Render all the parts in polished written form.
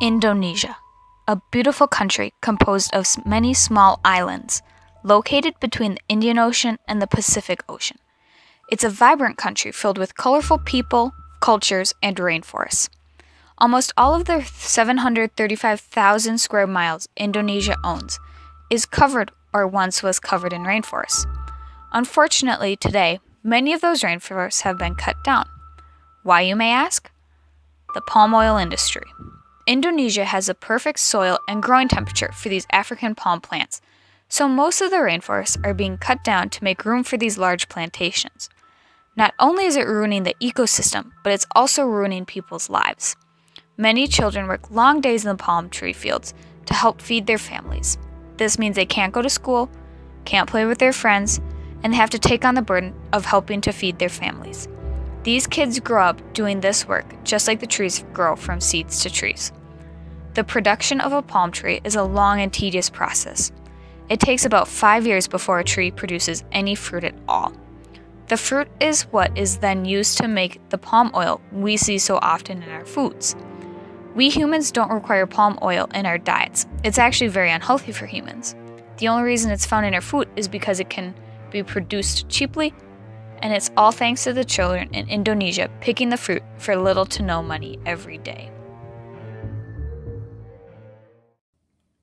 Indonesia, a beautiful country composed of many small islands, located between the Indian Ocean and the Pacific Ocean. It's a vibrant country filled with colorful people, cultures, and rainforests. Almost all of the 735,000 square miles Indonesia owns is covered or once was covered in rainforests. Unfortunately, today, many of those rainforests have been cut down. Why, you may ask? The palm oil industry. Indonesia has a perfect soil and growing temperature for these African palm plants, so most of the rainforests are being cut down to make room for these large plantations. Not only is it ruining the ecosystem, but it's also ruining people's lives. Many children work long days in the palm tree fields to help feed their families. This means they can't go to school, can't play with their friends, and they have to take on the burden of helping to feed their families. These kids grow up doing this work just like the trees grow from seeds to trees. The production of a palm tree is a long and tedious process. It takes about 5 years before a tree produces any fruit at all. The fruit is what is then used to make the palm oil we see so often in our foods. We humans don't require palm oil in our diets. It's actually very unhealthy for humans. The only reason it's found in our food is because it can be produced cheaply, and it's all thanks to the children in Indonesia picking the fruit for little to no money every day.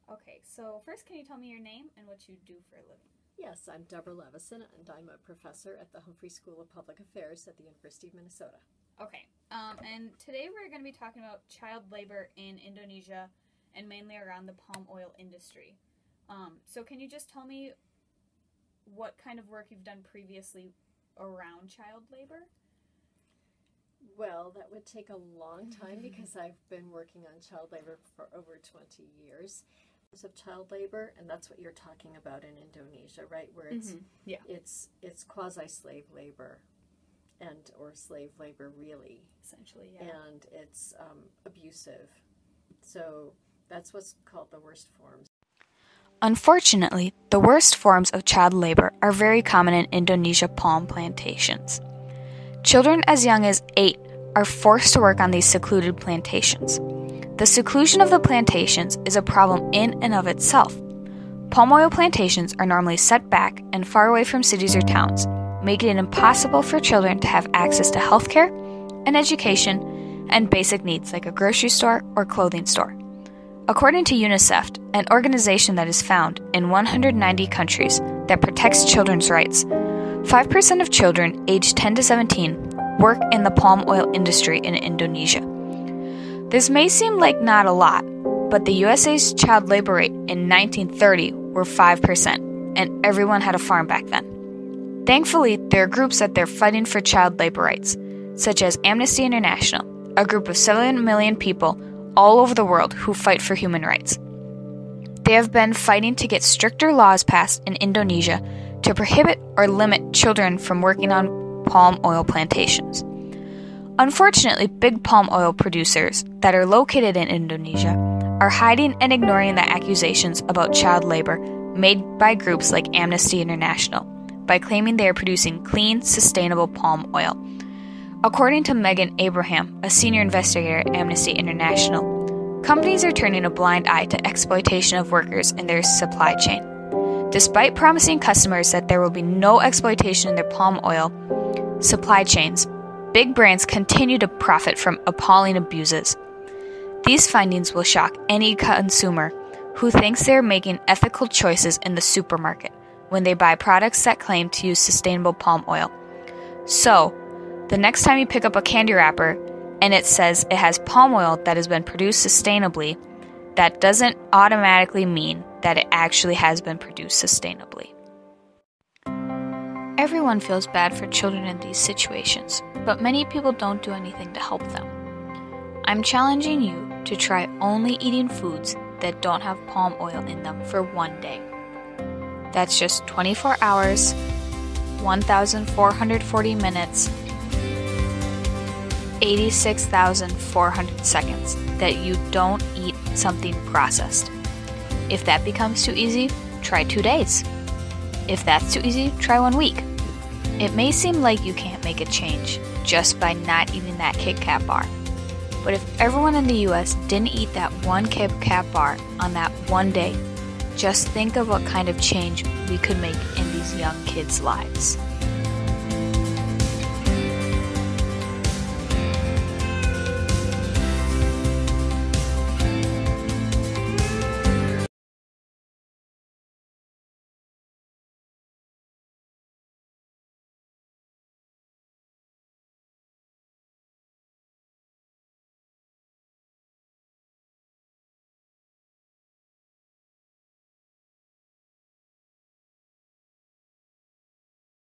Okay, so first can you tell me your name and what you do for a living? Yes, I'm Deborah Levison, and I'm a professor at the Humphrey School of Public Affairs at the University of Minnesota. Okay, and today we're going to be talking about child labor in Indonesia and mainly around the palm oil industry. So can you just tell me what kind of work you've done previously around child labor? Well, that would take a long time because I've been working on child labor for over 20 years. Of child labor, and that's what you're talking about in Indonesia, right? Where it's it's quasi-slave labor, or slave labor really, essentially, yeah. And it's abusive. So that's what's called the worst forms. Unfortunately, the worst forms of child labor are very common in Indonesia palm plantations. Children as young as 8 are forced to work on these secluded plantations. The seclusion of the plantations is a problem in and of itself. Palm oil plantations are normally set back and far away from cities or towns, making it impossible for children to have access to healthcare and education and basic needs like a grocery store or clothing store. According to UNICEF, an organization that is found in 190 countries that protects children's rights, 5% of children aged 10 to 17 work in the palm oil industry in Indonesia. This may seem like not a lot, but the USA's child labor rate in 1930 were 5%, and everyone had a farm back then. Thankfully, there are groups that they're fighting for child labor rights, such as Amnesty International, a group of 7 million people all over the world who fight for human rights. They have been fighting to get stricter laws passed in Indonesia to prohibit or limit children from working on palm oil plantations. Unfortunately, big palm oil producers that are located in Indonesia are hiding and ignoring the accusations about child labor made by groups like Amnesty International by claiming they are producing clean, sustainable palm oil. According to Megan Abraham, a senior investigator at Amnesty International, companies are turning a blind eye to exploitation of workers in their supply chain. Despite promising customers that there will be no exploitation in their palm oil supply chains, big brands continue to profit from appalling abuses. These findings will shock any consumer who thinks they're making ethical choices in the supermarket when they buy products that claim to use sustainable palm oil. So, the next time you pick up a candy wrapper and it says it has palm oil that has been produced sustainably, that doesn't automatically mean that it actually has been produced sustainably. Everyone feels bad for children in these situations, but many people don't do anything to help them. I'm challenging you to try only eating foods that don't have palm oil in them for one day. That's just 24 hours, 1,440 minutes, 86,400 seconds that you don't eat something processed. If that becomes too easy, try 2 days. If that's too easy, try 1 week. It may seem like you can't make a change just by not eating that Kit Kat bar. But if everyone in the US didn't eat that one Kit Kat bar on that one day, just think of what kind of change we could make in these young kids' lives.